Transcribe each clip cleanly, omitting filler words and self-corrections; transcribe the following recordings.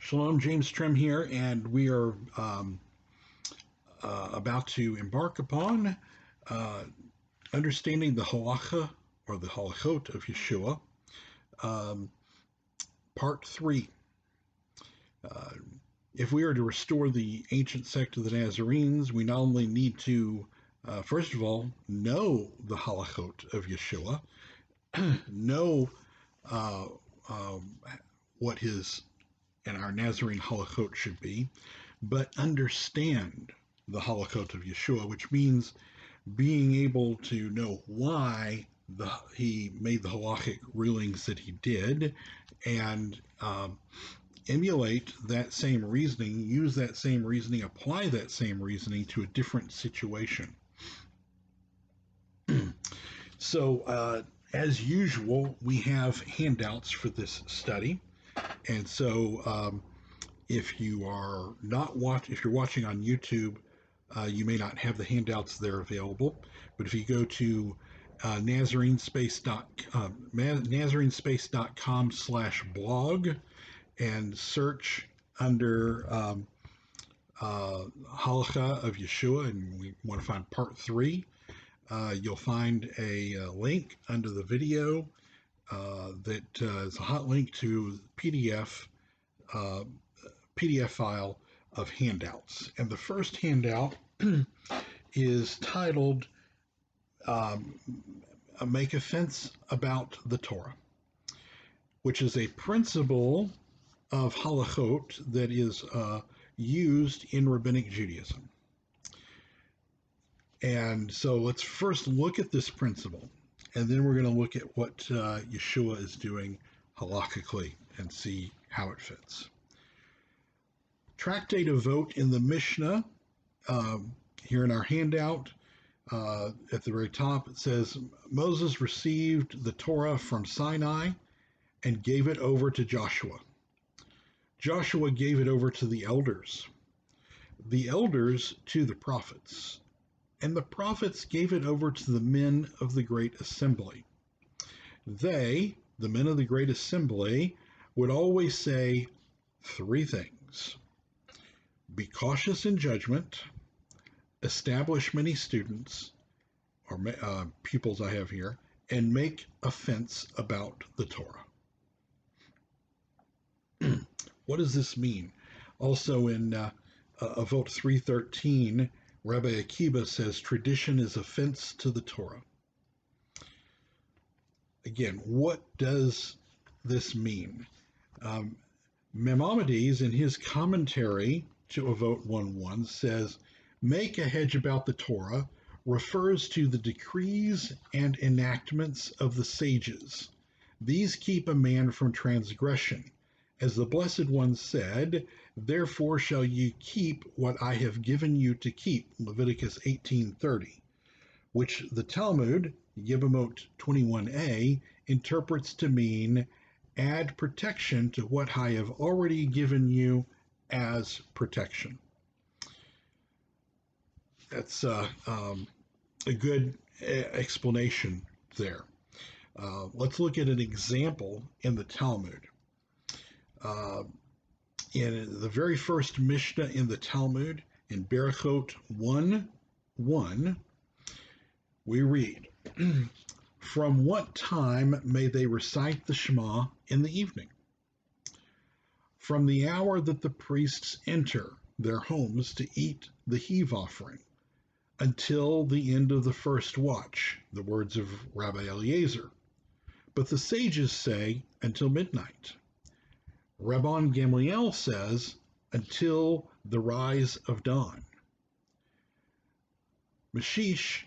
Shalom, James Trim here, and we are about to embark upon uh, understanding the Halacha or the Halachot of Yeshua, um, part 3. Uh, if we are to restore the ancient sect of the Nazarenes, we not only need to, first of all, know the Halachot of Yeshua, know uh, um, what his and our Nazarene halachot should be, but understand the halachot of Yeshua, which means being able to know why he made the halachic rulings that he did, and emulate that same reasoning, use that same reasoning, apply that same reasoning to a different situation. So, as usual, we have handouts for this study, and so if you are not if you're watching on YouTube, you may not have the handouts there available. But if you go to nazarenespace.com/blog and search under Halacha of Yeshua, and we want to find part 3, you'll find a link under the video that is a hot link to PDF file of handouts. And the first handout is titled Make Offense About the Torah, which is a principle of halachot that is used in Rabbinic Judaism. And so let's first look at this principle, and then we're going to look at what Yeshua is doing halachically and see how it fits. Tractate of Vote in the Mishnah, here in our handout, at the very top, it says, Moses received the Torah from Sinai and gave it over to Joshua. Joshua gave it over to the elders to the prophets, and the prophets gave it over to the men of the great assembly. They, the men of the great assembly, would always say 3 things. Be cautious in judgment, establish many students, or pupils I have here, and make offense about the Torah. What does this mean? Also in Avot 3:13, Rabbi Akiba says tradition is offense to the Torah. Again, what does this mean? Maimonides, in his commentary to Avot 1:1, says, make a hedge about the Torah refers to the decrees and enactments of the sages. These keep a man from transgression. As the Blessed One said, therefore shall you keep what I have given you to keep, Leviticus 18:30, which the Talmud, Yevamot 21a, interprets to mean add protection to what I have already given you as protection. That's a good explanation there. Let's look at an example in the Talmud. In the very first Mishnah in the Talmud, in Berachot 1:1, we read, from what time may they recite the Shema in the evening? From the hour that the priests enter their homes to eat the heave offering, until the end of the first watch, the words of Rabbi Eliezer. But the sages say until midnight. Rabban Gamliel says until the rise of dawn. His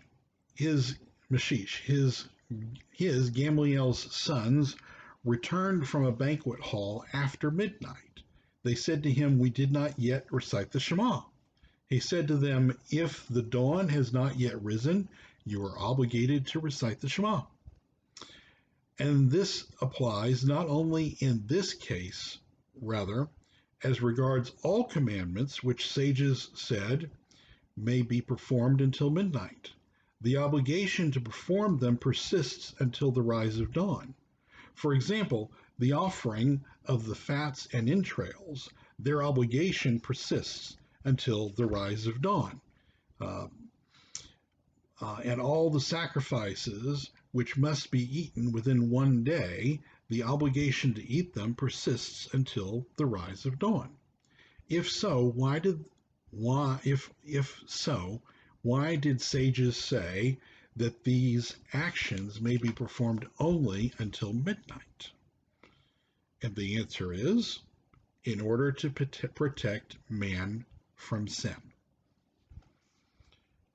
Gamliel's sons returned from a banquet hall after midnight. They said to him, we did not yet recite the Shema. He said to them, if the dawn has not yet risen, you are obligated to recite the Shema. And this applies not only in this case, rather, as regards all commandments which sages said may be performed until midnight. The obligation to perform them persists until the rise of dawn. For example, the offering of the fats and entrails their obligation persists until the rise of dawn. Uh, and all the sacrifices which must be eaten within one day, the obligation to eat them persists until the rise of dawn. If so, why did sages say that these actions may be performed only until midnight? And the answer is, in order to protect man from sin.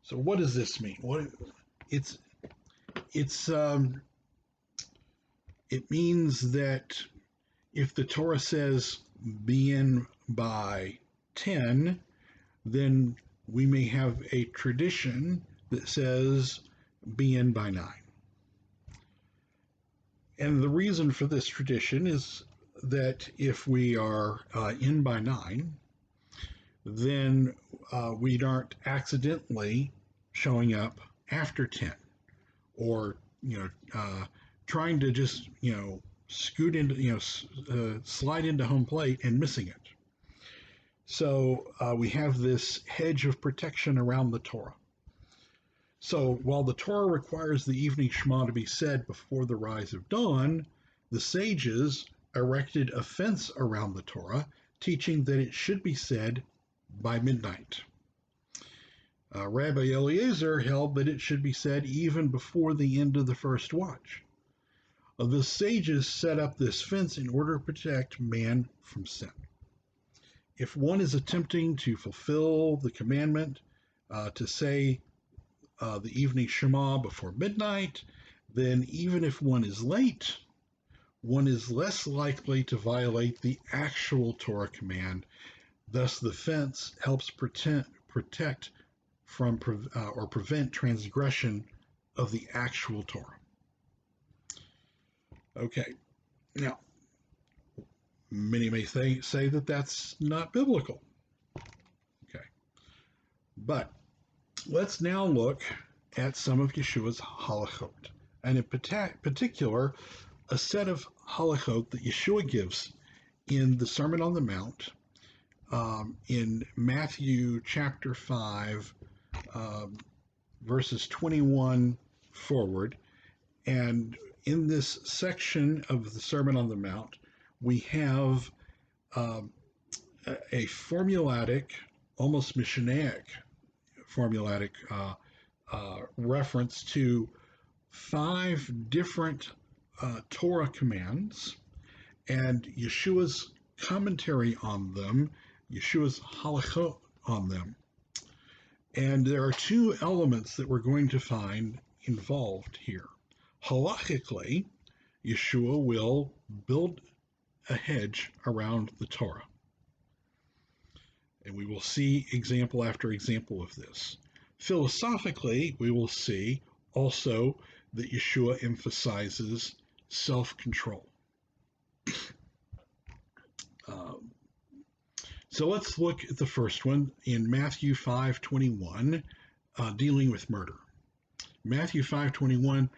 So what does this mean? It's it means that if the Torah says be in by 10, then we may have a tradition that says be in by 9. And the reason for this tradition is that if we are in by 9, then we aren't accidentally showing up after 10, or trying to just scoot into slide into home plate and missing it. So we have this hedge of protection around the Torah. So while the Torah requires the evening Shema to be said before the rise of dawn, the sages erected a fence around the Torah, teaching that it should be said by midnight. Rabbi Eliezer held that it should be said even before the end of the first watch. The sages set up this fence in order to protect man from sin. If one is attempting to fulfill the commandment to say the evening Shema before midnight, then even if one is late, one is less likely to violate the actual Torah command. Thus, the fence helps protect from or prevent transgression of the actual Torah. Okay, now, many may say that that's not biblical. Okay, but let's now look at some of Yeshua's halachot, and in particular, a set of halachot that Yeshua gives in the Sermon on the Mount, in Matthew chapter 5, verses 21 forward. And in this section of the Sermon on the Mount, we have a formulatic, almost Mishnaic formulatic reference to 5 different Torah commands and Yeshua's commentary on them, Yeshua's halachot on them. And there are 2 elements that we're going to find involved here. Halachically, Yeshua will build a hedge around the Torah. And we will see example after example of this. Philosophically, we will see also that Yeshua emphasizes self-control. So let's look at the first one in Matthew 5:21, dealing with murder. Matthew 5:21,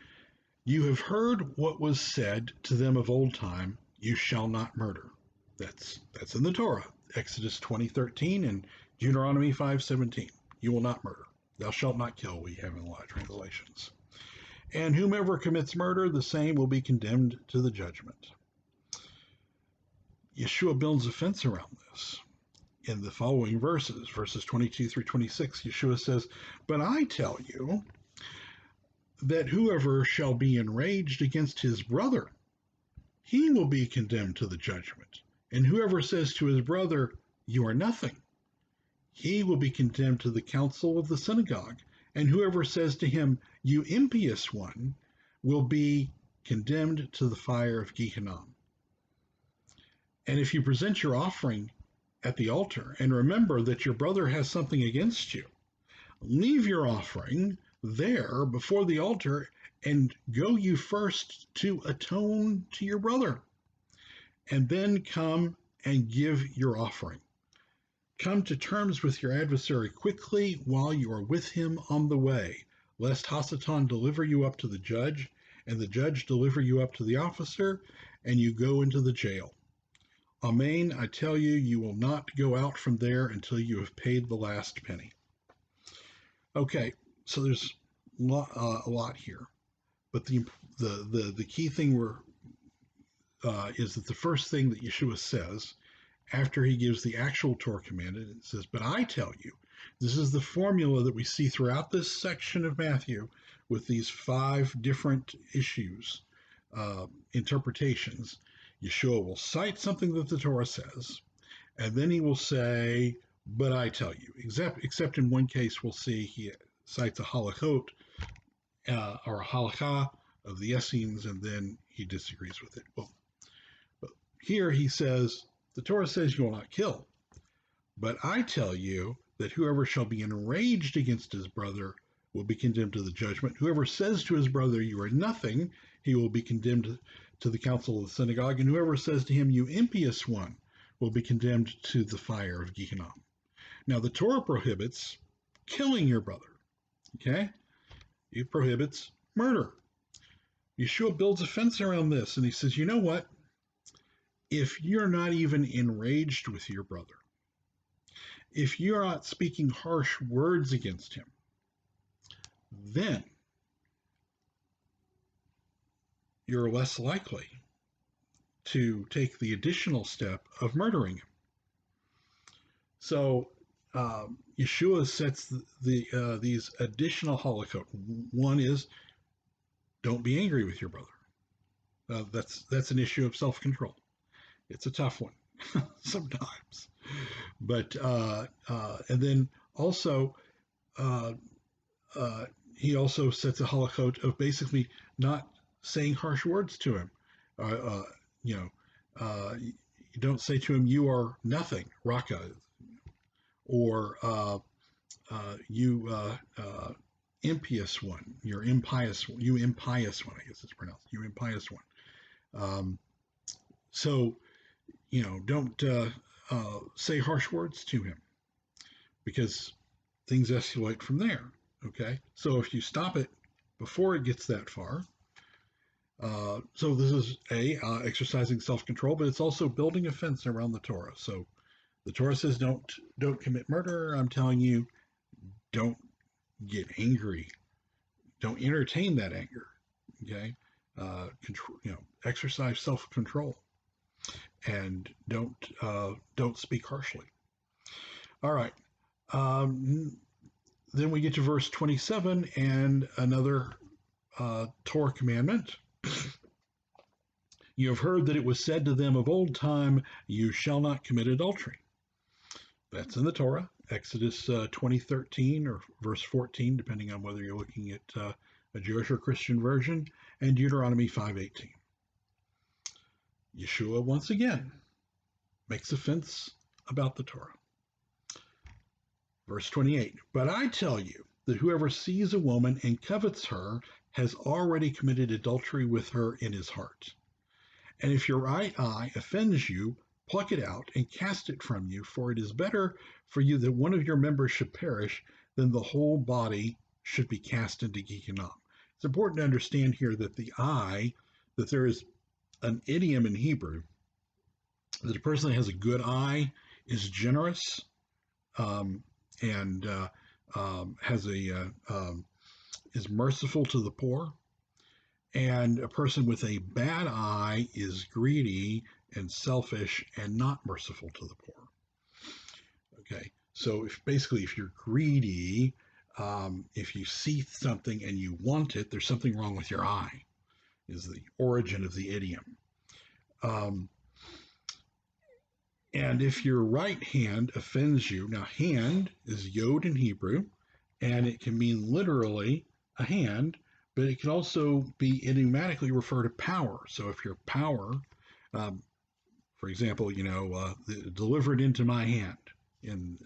you have heard what was said to them of old time, you shall not murder. That's in the Torah, Exodus 20:13 and Deuteronomy 5:17. You will not murder. Thou shalt not kill, we have in a lot of translations. And whomever commits murder, the same will be condemned to the judgment. Yeshua builds a fence around this. In the following verses 22 through 26, Yeshua says, but I tell you that whoever shall be enraged against his brother, he will be condemned to the judgment. And whoever says to his brother, you are nothing, he will be condemned to the council of the synagogue. And whoever says to him, you impious one, will be condemned to the fire of Gehenna. And if you present your offering at the altar and remember that your brother has something against you, leave your offering there before the altar and go you first to atone to your brother, and then come and give your offering. Come to terms with your adversary quickly while you are with him on the way, lest Hasatan deliver you up to the judge, and the judge deliver you up to the officer, and you go into the jail. Amen, I tell you, you will not go out from there until you have paid the last penny. Okay, so there's a lot here, but the key thing is that the first thing that Yeshua says after he gives the actual Torah commandment, it says, "But I tell you," this is the formula that we see throughout this section of Matthew with these 5 different issues, interpretations. Yeshua will cite something that the Torah says, and then he will say, "But I tell you," except in one case, we'll see he cites a halachot or a halacha of the Essenes, and then he disagrees with it. Well, but here he says, the Torah says you will not kill. But I tell you that whoever shall be enraged against his brother will be condemned to the judgment. Whoever says to his brother, "You are nothing," he will be condemned to the council of the synagogue. And whoever says to him, "You impious one," will be condemned to the fire of Gehenna. Now, the Torah prohibits killing your brother. Okay? It prohibits murder. Yeshua builds a fence around this, and he says, you know what? If you're not even enraged with your brother, if you're not speaking harsh words against him, then you're less likely to take the additional step of murdering him. So Yeshua sets these additional halachot. One is, don't be angry with your brother. That's an issue of self-control. It's a tough one sometimes, but and then also he also sets a halachot of basically not saying harsh words to him. You know, you don't say to him, "You are nothing, Raka," or "You impious one, you're impious one, you impious one," I guess it's pronounced, "You impious one." So, don't say harsh words to him, because things escalate from there. Okay, so if you stop it before it gets that far, so this is exercising self-control, but it's also building a fence around the Torah. So the Torah says don't commit murder. I'm telling you, don't get angry. Don't entertain that anger. Okay, exercise self-control, and don't speak harshly. All right. Then we get to verse 27 and another Torah commandment. You have heard that it was said to them of old time, "You shall not commit adultery." That's in the Torah, Exodus 20:13 or verse 14, depending on whether you're looking at a Jewish or Christian version, and Deuteronomy 5:18. Yeshua once again makes a fence about the Torah. Verse 28, "But I tell you that whoever sees a woman and covets her has already committed adultery with her in his heart. And if your right eye offends you, pluck it out and cast it from you, for it is better for you that one of your members should perish than the whole body should be cast into Gehenna." It's important to understand here that that there is an idiom in Hebrew that a person that has a good eye is generous, and is merciful to the poor, and a person with a bad eye is greedy and selfish and not merciful to the poor. Okay, so if you're greedy, if you see something and you want it, there's something wrong with your eye, is the origin of the idiom. And if your right hand offends you, now hand is yod in Hebrew, and it can mean literally a hand, but it can also be idiomatically refer to power. So if your power, for example, deliver it into my hand in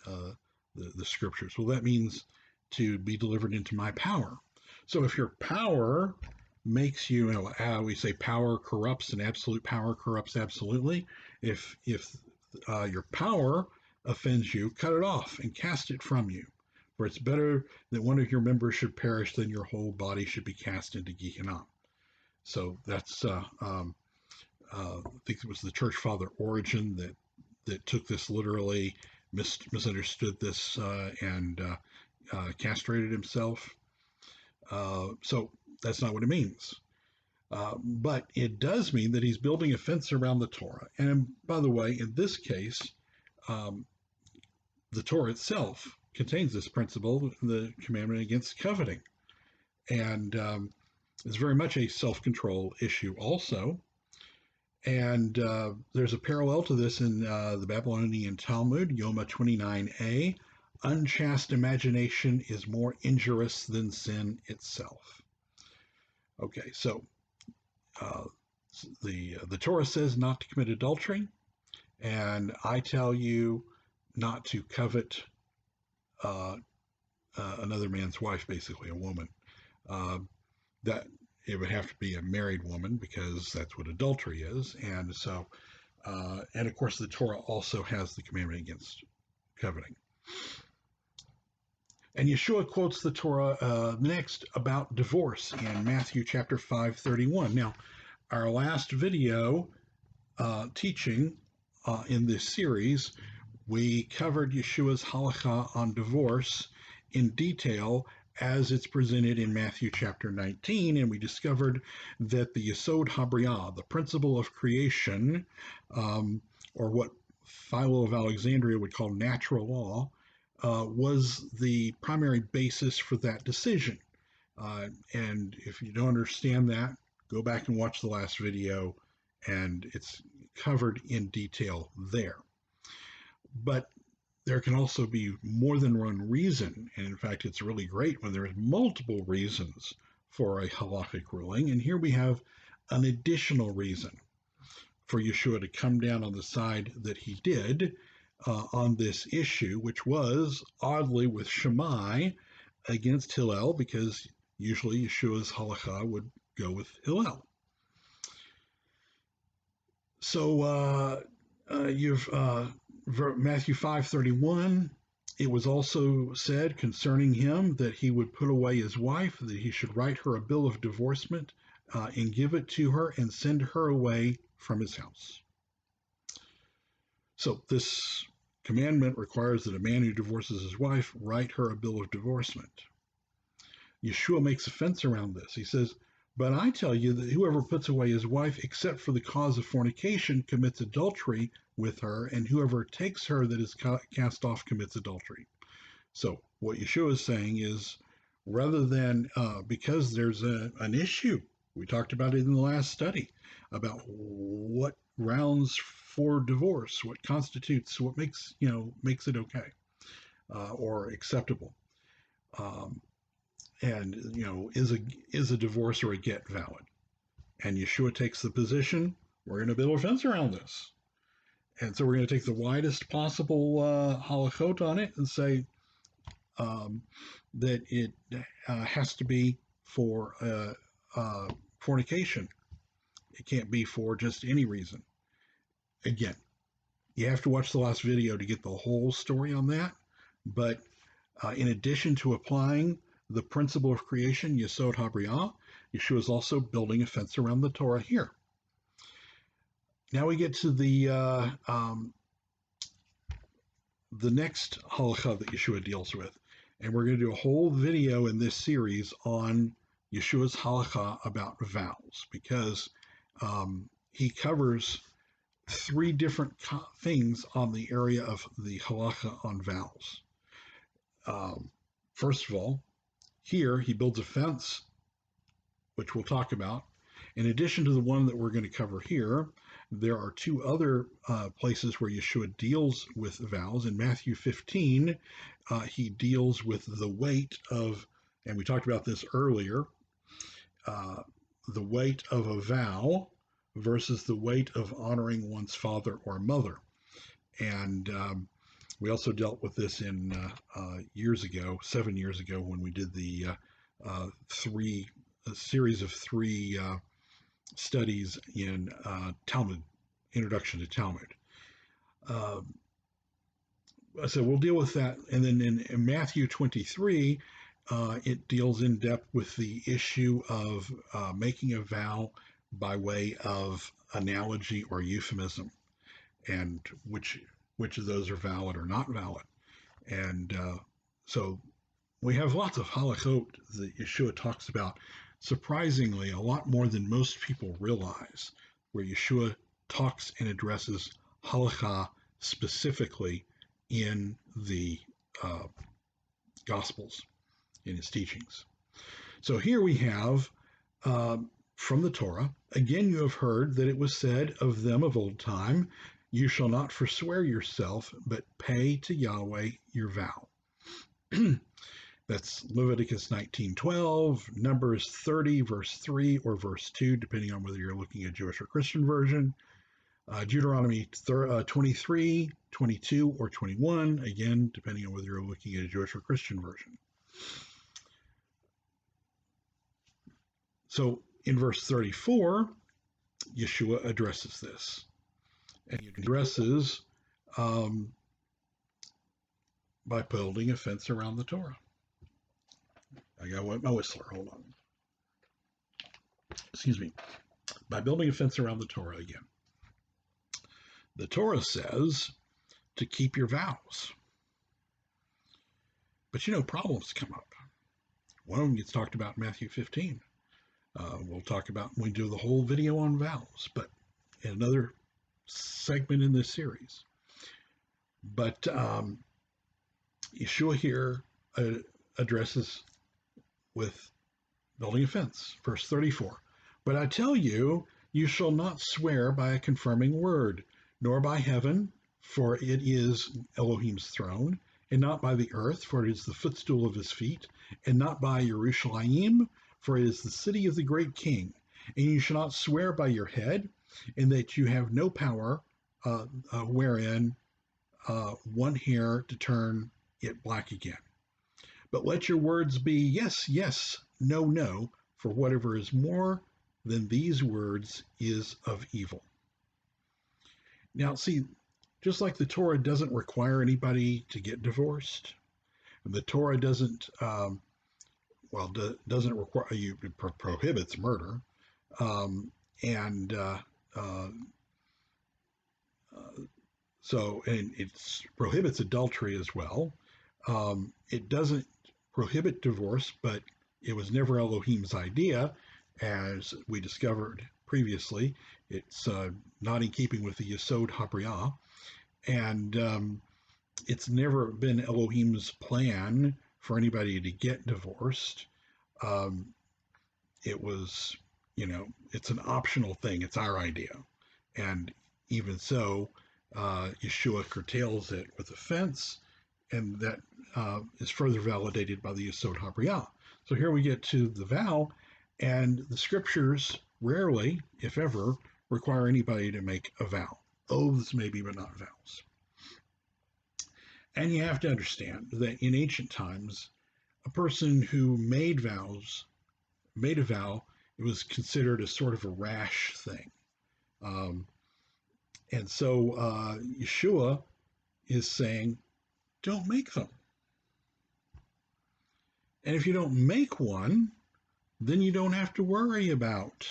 the scriptures. Well, that means to be delivered into my power. So if your power makes you, we say power corrupts and absolute power corrupts absolutely. If your power offends you, cut it off and cast it from you. For it's better that one of your members should perish than your whole body should be cast into Gehenna. So that's I think it was the church father Origen that took this literally, misunderstood this, and castrated himself. So that's not what it means. But it does mean that he's building a fence around the Torah. And by the way, in this case, um, the Torah itself contains this principle, the commandment against coveting. And it's very much a self-control issue also. And there's a parallel to this in the Babylonian Talmud, Yoma 29a. Unchaste imagination is more injurious than sin itself. Okay, so uh, the Torah says not to commit adultery, and I tell you not to covet uh, another man's wife, basically a woman. Uh, that it would have to be a married woman because that's what adultery is, and so and of course the Torah also has the commandment against coveting. And Yeshua quotes the Torah next about divorce in Matthew chapter 5:31. Now, our last video teaching in this series, we covered Yeshua's halacha on divorce in detail as it's presented in Matthew chapter 19, and we discovered that the Yesod HaBriah, the principle of creation, or what Philo of Alexandria would call natural law, was the primary basis for that decision. And if you don't understand that, go back and watch the last video, and it's covered in detail there. But there can also be more than one reason, and in fact, it's really great when there's multiple reasons for a halakhic ruling. And here we have an additional reason for Yeshua to come down on the side that he did on this issue, which was oddly with Shammai against Hillel, because usually Yeshua's halakha would go with Hillel. So you've Matthew 5:31. It was also said concerning him that he would put away his wife, that he should write her a bill of divorcement and give it to her and send her away from his house. So this commandment requires that a man who divorces his wife write her a bill of divorcement. Yeshua makes a fence around this. He says, but I tell you that whoever puts away his wife except for the cause of fornication commits adultery with her, and whoever takes her that is cast off commits adultery. So what Yeshua is saying is, rather than, because there's an issue, we talked about it in the last study, about what grounds for divorce, what constitutes, what makes it okay or acceptable. And is a divorce or a get valid? And Yeshua takes the position, we're going to build a fence around this, and so we're going to take the widest possible halachot on it and say that it has to be for fornication. It can't be for just any reason. Again, you have to watch the last video to get the whole story on that, but in addition to applying the principle of creation, Yesod HaBriah, Yeshua is also building a fence around the Torah here. Now we get to the next halacha that Yeshua deals with, and we're going to do a whole video in this series on Yeshua's halacha about vows, because he covers three different things on the area of the halacha on vows. First of all, here he builds a fence, which we'll talk about. In addition to the one that we're going to cover here, there are two other places where Yeshua deals with vows. In Matthew 15, he deals with the weight of, and we talked about this earlier, the weight of a vow versus the weight of honoring one's father or mother. And we also dealt with this in 7 years ago, when we did the series of three studies in Talmud, Introduction to Talmud. So we'll deal with that. And then in Matthew 23, it deals in depth with the issue of making a vow by way of analogy or euphemism, and which of those are valid or not valid. And so we have lots of halachot that Yeshua talks about, surprisingly, a lot more than most people realize, where Yeshua talks and addresses halacha specifically in the uh, Gospels, in his teachings. So here we have from the Torah, again, you have heard that it was said of them of old time, you shall not forswear yourself, but pay to Yahweh your vow. That's Leviticus 19:12, Numbers 30, verse 3 or verse 2, depending on whether you're looking at Jewish or Christian version. Deuteronomy 23, 22, or 21, again, depending on whether you're looking at a Jewish or Christian version. So in verse 34, Yeshua addresses this. And he addresses by building a fence around the Torah. I got my whistler, hold on. Excuse me. By building a fence around the Torah again. The Torah says to keep your vows. But problems come up. One of them gets talked about in Matthew 15. We'll talk about when we do the whole video on vows, but in another segment in this series. But Yeshua here addresses with building a fence. Verse 34. But I tell you, you shall not swear by a confirming word, nor by heaven, for it is Elohim's throne, and not by the earth, for it is the footstool of his feet, and not by Yerushalayim, for it is the city of the great king. And you shall not swear by your head, and that you have no power wherein one hair to turn it black again. But let your words be yes, yes, no, no, for whatever is more than these words is of evil. Now, see, just like the Torah doesn't require anybody to get divorced, the Torah doesn't doesn't require you, prohibits murder, and it prohibits adultery as well. It doesn't prohibit divorce, but it was never Elohim's idea, as we discovered previously. It's not in keeping with the Yesod HaBriah, and it's never been Elohim's plan for anybody to get divorced. It was, it's an optional thing. It's our idea. And even so, Yeshua curtails it with a fence, and that is further validated by the Yesod HaBriah. So here we get to the vow, and the scriptures rarely, if ever, require anybody to make a vow. Oaths maybe, but not vows. And you have to understand that in ancient times, a person who made a vow, it was considered a sort of a rash thing. And so Yeshua is saying, don't make them. And if you don't make one, then you don't have to worry about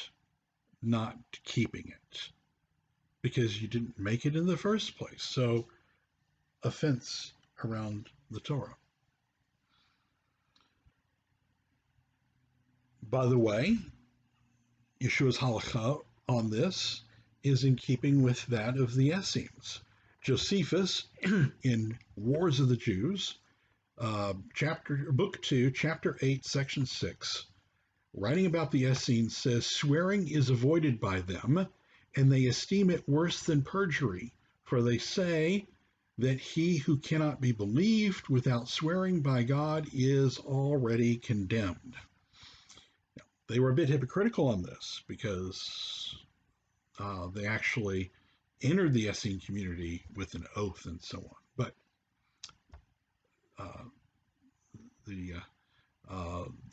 not keeping it, because you didn't make it in the first place. So a fence around the Torah. By the way, Yeshua's halacha on this is in keeping with that of the Essenes. Josephus, in Wars of the Jews, book 2, chapter 8, section 6, writing about the Essenes, says, swearing is avoided by them, and they esteem it worse than perjury, for they say that he who cannot be believed without swearing by God is already condemned. Now, they were a bit hypocritical on this, because they actually entered the Essene community with an oath and so on. But the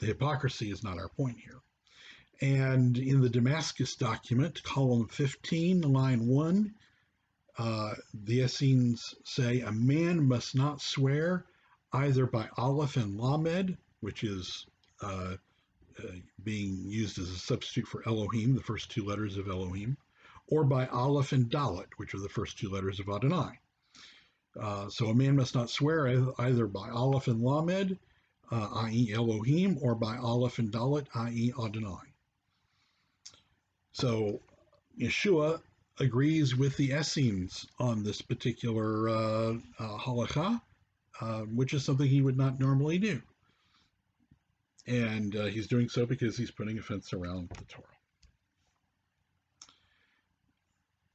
hypocrisy is not our point here. And in the Damascus document, column 15, line 1, the Essenes say, a man must not swear either by Aleph and Lamed, which is being used as a substitute for Elohim, the first two letters of Elohim, or by Aleph and Dalet, which are the first two letters of Adonai. So a man must not swear either by Aleph and Lamed, i.e. Elohim, or by Aleph and Dalet, i.e. Adonai. So Yeshua agrees with the Essenes on this particular halacha, which is something he would not normally do. And he's doing so because he's putting a fence around the Torah.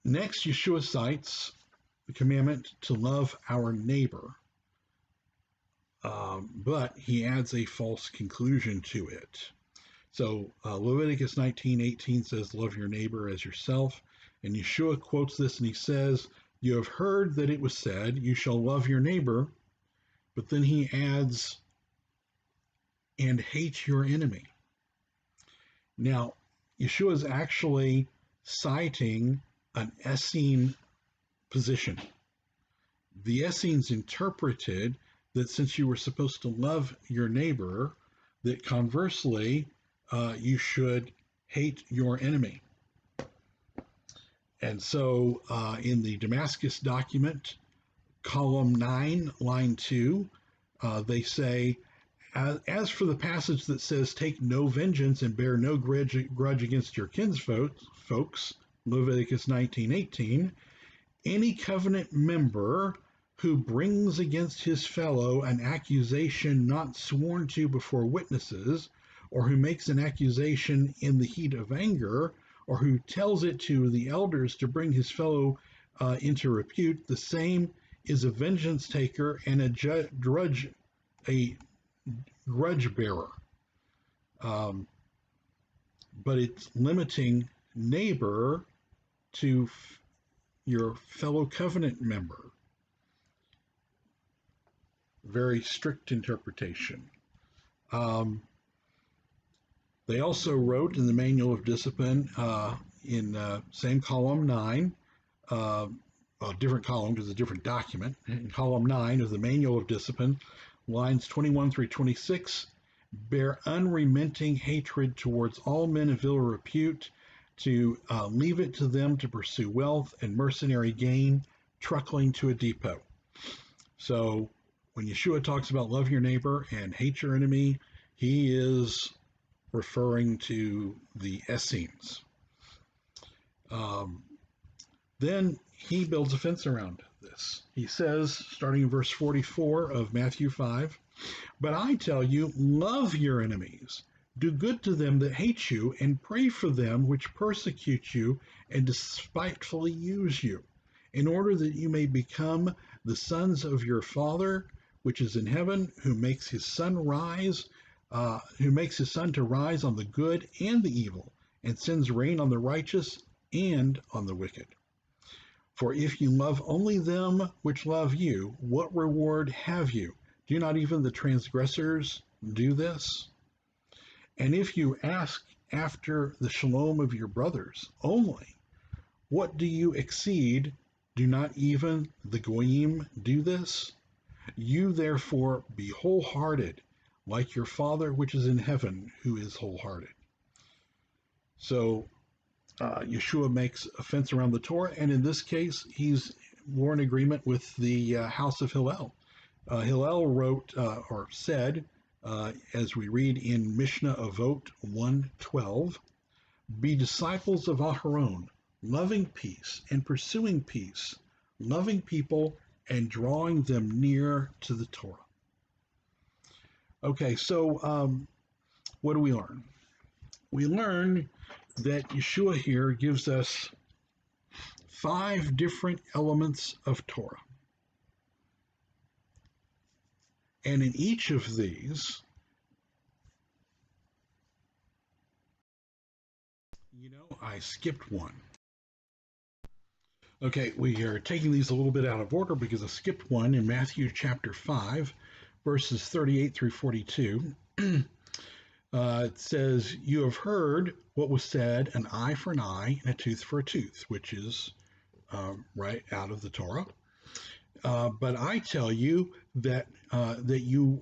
Next, Yeshua cites the commandment to love our neighbor, but he adds a false conclusion to it. So Leviticus 19:18 says, love your neighbor as yourself. And Yeshua quotes this and he says, you have heard that it was said, you shall love your neighbor. But then he adds, and hate your enemy. Now, Yeshua is actually citing an Essene position. The Essenes interpreted that since you were supposed to love your neighbor, that conversely, you should hate your enemy. And so in the Damascus document, column 9, line 2, they say, as for the passage that says, take no vengeance and bear no grudge against your kinsfolks, Leviticus 19:18, any covenant member who brings against his fellow an accusation not sworn to before witnesses, or who makes an accusation in the heat of anger, or who tells it to the elders to bring his fellow into repute, the same is a vengeance taker and a grudge bearer. But it's limiting neighbor to your fellow covenant member. Very strict interpretation. They also wrote in the Manual of Discipline in same column 9, different column because it's a different document. In column 9 of the Manual of Discipline, lines 21 through 26, bear unremitting hatred towards all men of ill repute, to leave it to them to pursue wealth and mercenary gain, truckling to a depot. So when Yeshua talks about love your neighbor and hate your enemy, he is referring to the Essenes. Then he builds a fence around this. He says, starting in verse 44 of Matthew 5, but I tell you, love your enemies, do good to them that hate you, and pray for them which persecute you and despitefully use you, in order that you may become the sons of your Father which is in heaven, who makes his sun to rise on the good and the evil, and sends rain on the righteous and on the wicked. For if you love only them which love you, what reward have you? Do not even the transgressors do this? And if you ask after the shalom of your brothers only, what do you exceed? Do not even the goyim do this? You therefore be wholehearted, like your Father which is in heaven, who is wholehearted. So Yeshua makes a fence around the Torah, and in this case, he's more in agreement with the house of Hillel. Hillel wrote or said, as we read in Mishnah Avot 1:12, be disciples of Aharon, loving peace and pursuing peace, loving people and drawing them near to the Torah. Okay, so what do we learn? We learn that Yeshua here gives us 5 different elements of Torah. And in each of these, I skipped one. Okay, we are taking these a little bit out of order because I skipped one in Matthew chapter 5, verses 38 through 42. It says, you have heard what was said, an eye for an eye and a tooth for a tooth, which is right out of the Torah. But I tell you that you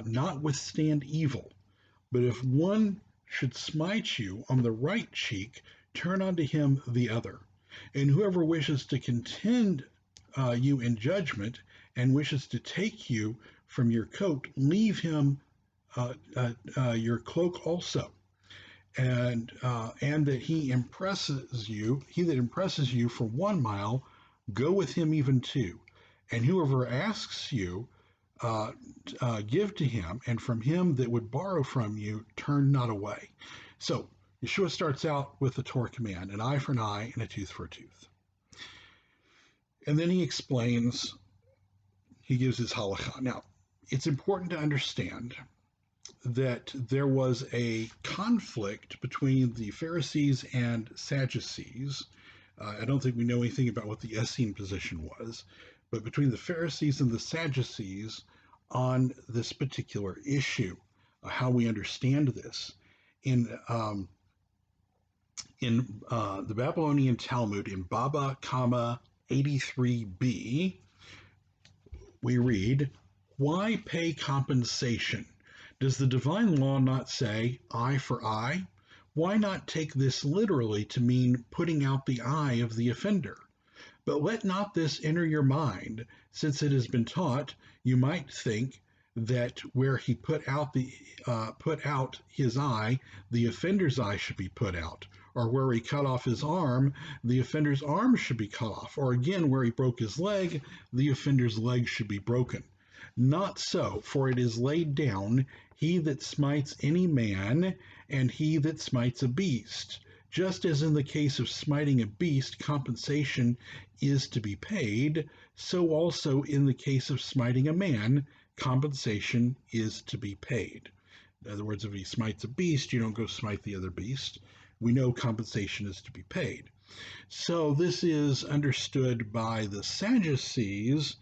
not withstand evil, But if one should smite you on the right cheek, turn unto him the other. And whoever wishes to contend you in judgment and wishes to take you from your coat, leave him your cloak also. And that he that impresses you for 1 mile, go with him even 2. And whoever asks you, give to him, and from him that would borrow from you, turn not away. So Yeshua starts out with the Torah command, an eye for an eye and a tooth for a tooth. And then he explains, he gives his halacha. Now, it's important to understand that there was a conflict between the Pharisees and Sadducees. I don't think we know anything about what the Essene position was, but between the Pharisees and the Sadducees on this particular issue, how we understand this. In the Babylonian Talmud, in Baba Kama 83b, we read, "Why pay compensation? Does the divine law not say eye for eye? Why not take this literally to mean putting out the eye of the offender? But let not this enter your mind, since it has been taught, you might think that where he put out his eye, the offender's eye should be put out, or where he cut off his arm, the offender's arm should be cut off, or again where he broke his leg, the offender's leg should be broken. Not so, for it is laid down, he that smites any man, and he that smites a beast. Just as in the case of smiting a beast, compensation is to be paid, so also in the case of smiting a man, compensation is to be paid." In other words, if he smites a beast, you don't go smite the other beast. We know compensation is to be paid. So this is understood by the Sadducees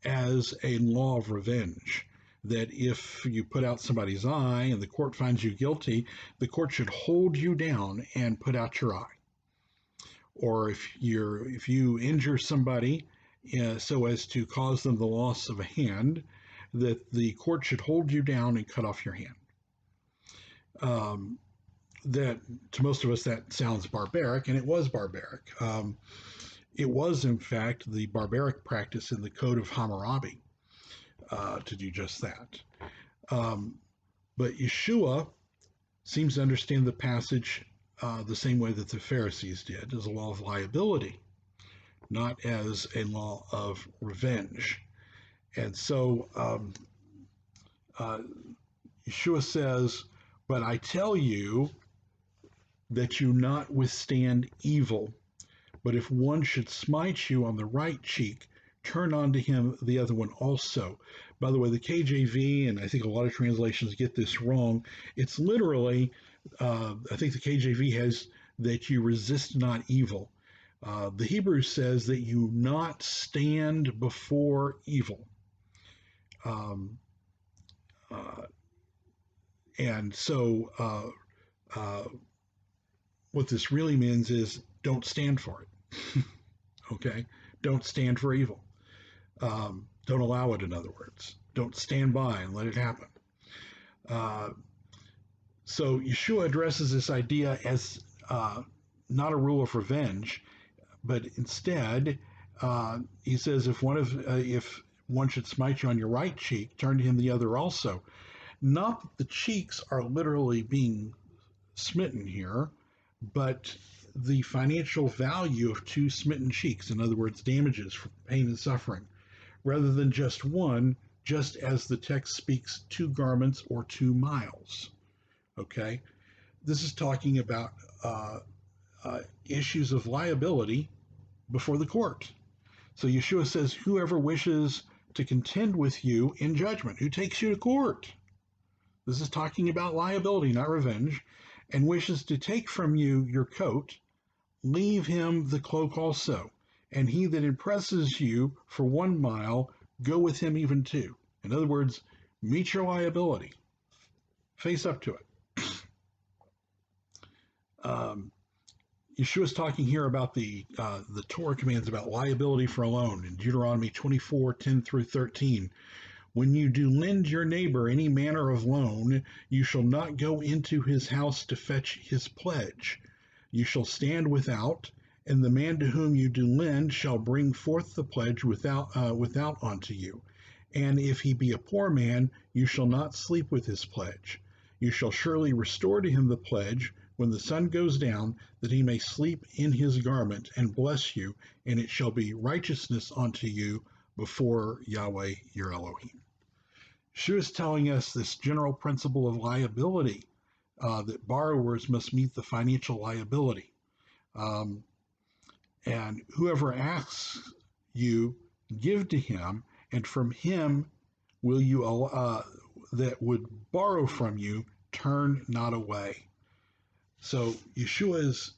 as a law of revenge, that if you put out somebody's eye and the court finds you guilty, the court should hold you down and put out your eye. Or if you injure somebody so as to cause them the loss of a hand, that the court should hold you down and cut off your hand. That to most of us that sounds barbaric, and it was barbaric. It was, in fact, the barbaric practice in the Code of Hammurabi to do just that. But Yeshua seems to understand the passage the same way that the Pharisees did, as a law of liability, not as a law of revenge. And so Yeshua says, "But I tell you that you not withstand evil. But if one should smite you on the right cheek, turn unto him the other one also." By the way, the KJV, and I think a lot of translations get this wrong, it's literally, I think the KJV has that you resist not evil. The Hebrew says that you not stand before evil. And so what this really means is don't stand for it. Okay? Don't stand for evil. Don't allow it, in other words. Don't stand by and let it happen. So Yeshua addresses this idea as not a rule of revenge, but instead he says if one should smite you on your right cheek, turn to him the other also. Not that the cheeks are literally being smitten here, but the financial value of 2 smitten cheeks, in other words, damages for pain and suffering, rather than just one, just as the text speaks 2 garments or 2 miles. Okay? This is talking about issues of liability before the court. So Yeshua says, whoever wishes to contend with you in judgment, who takes you to court. This is talking about liability, not revenge, and wishes to take from you your coat, leave him the cloak also. And he that impresses you for 1 mile, go with him even 2. In other words, meet your liability. Face up to it. Yeshua is talking here about the Torah commands about liability for a loan in Deuteronomy 24:10 through 13, When you do lend your neighbor any manner of loan, you shall not go into his house to fetch his pledge. You shall stand without, and the man to whom you do lend shall bring forth the pledge without unto you. And if he be a poor man, you shall not sleep with his pledge. You shall surely restore to him the pledge when the sun goes down, that he may sleep in his garment and bless you, and it shall be righteousness unto you before Yahweh your Elohim. She was telling us this general principle of liability, that borrowers must meet the financial liability. Um, and whoever asks you, give to him, and from him will you that would borrow from you, turn not away. So Yeshua is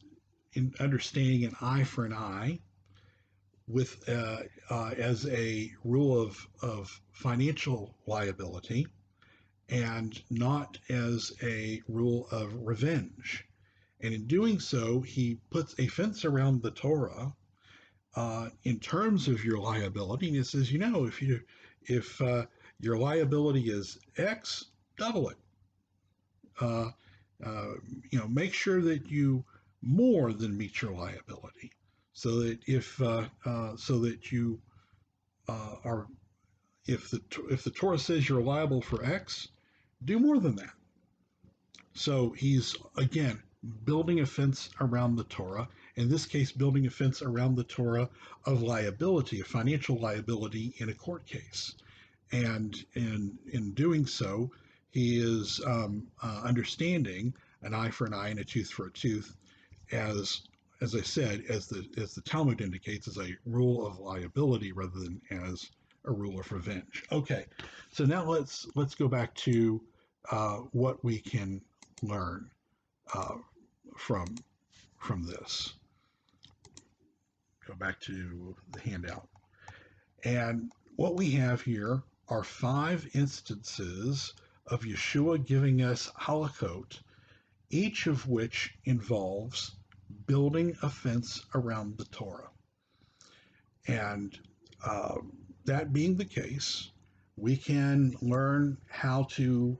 in understanding an eye for an eye, with as a rule of financial liability, and not as a rule of revenge. And in doing so, he puts a fence around the Torah in terms of your liability. And it says, if your liability is X, double it. Make sure that you more than meet your liability, so that you are, if the Torah says you're liable for X, do more than that. So he's again building a fence around the Torah. In this case, building a fence around the Torah of liability, of financial liability in a court case. And in doing so, he is understanding an eye for an eye and a tooth for a tooth, as I said, as the Talmud indicates, as a rule of liability rather than as a rule of revenge. Okay, so now let's go back to what we can learn from this. Go back to the handout. And what we have here are 5 instances of Yeshua giving us halachot, each of which involves building a fence around the Torah. And that being the case, we can learn how to,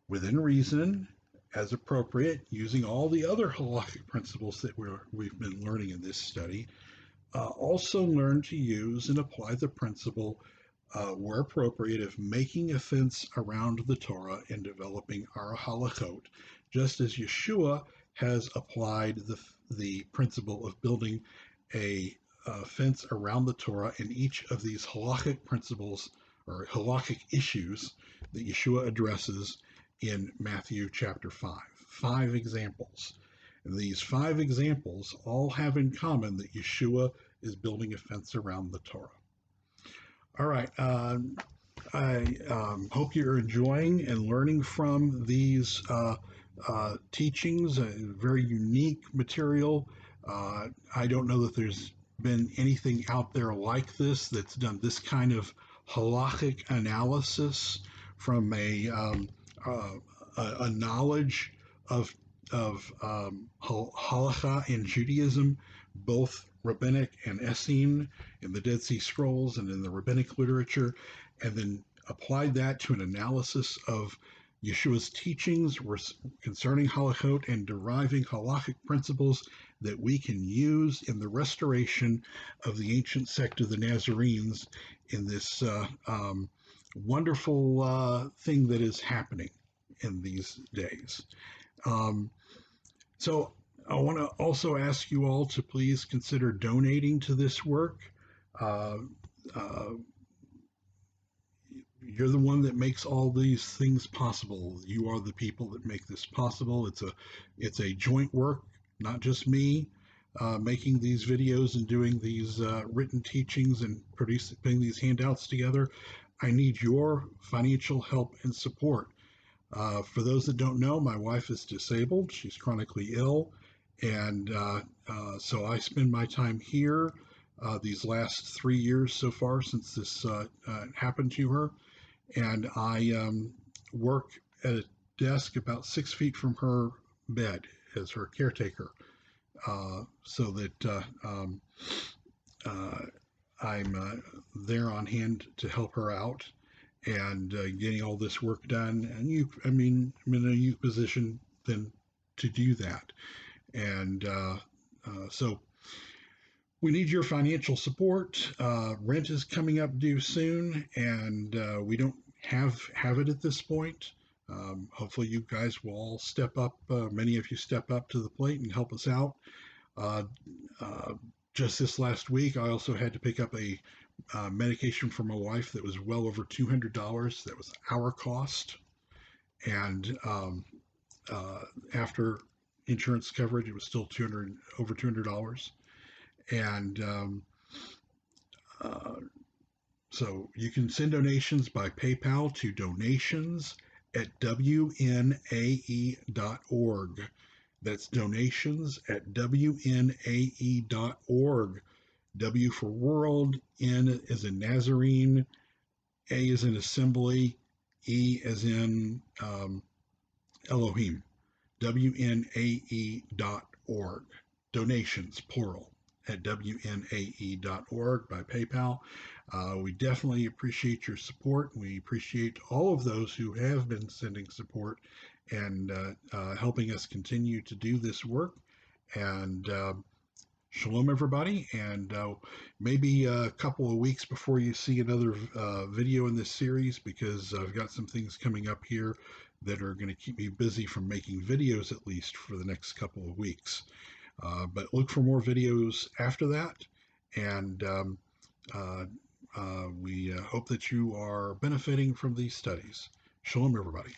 within reason, as appropriate, using all the other halachic principles that we've been learning in this study, also learn to use and apply the principle, where appropriate, of making a fence around the Torah and developing our halachot, just as Yeshua has applied the principle of building a fence around the Torah in each of these halachic principles or halachic issues that Yeshua addresses in Matthew chapter 5. 5 examples. And these 5 examples all have in common that Yeshua is building a fence around the Torah. All right. I hope you're enjoying and learning from these teachings, very unique material. I don't know that there's been anything out there like this that's done this kind of halachic analysis from a knowledge of halacha in Judaism, both rabbinic and Essene in the Dead Sea Scrolls and in the rabbinic literature, and then applied that to an analysis of Yeshua's teachings concerning halachot and deriving halachic principles that we can use in the restoration of the ancient sect of the Nazarenes in this wonderful thing that is happening in these days. So I want to also ask you all to please consider donating to this work. You're the one that makes all these things possible. You are the people that make this possible. It's a joint work, not just me making these videos and doing these written teachings and putting these handouts together. I need your financial help and support. For those that don't know, my wife is disabled. She's chronically ill. And so I spend my time here these last 3 years so far since this happened to her. And I work at a desk about 6 feet from her bed as her caretaker, so that I'm there on hand to help her out. and getting all this work done. And I'm in a unique position then to do that. And so we need your financial support. Rent is coming up due soon, and we don't have it at this point. Hopefully, you guys will all step up. Many of you step up to the plate and help us out. Uh, uh, just this last week, I also had to pick up a medication for my wife that was well over $200. That was our cost, and after insurance coverage, it was still over $200. And uh, so you can send donations by PayPal to donations@wnae.org. That's donations@wnae.org. W for world, N as in Nazarene, A as in assembly, E as in Elohim. WNAE.org. Donations, plural, at WNAE.org by PayPal. We definitely appreciate your support. We appreciate all of those who have been sending support and helping us continue to do this work. And shalom, everybody. And maybe a couple of weeks before you see another video in this series, because I've got some things coming up here that are going to keep me busy from making videos, at least for the next couple of weeks. But look for more videos after that. And we hope that you are benefiting from these studies. Shalom, everybody.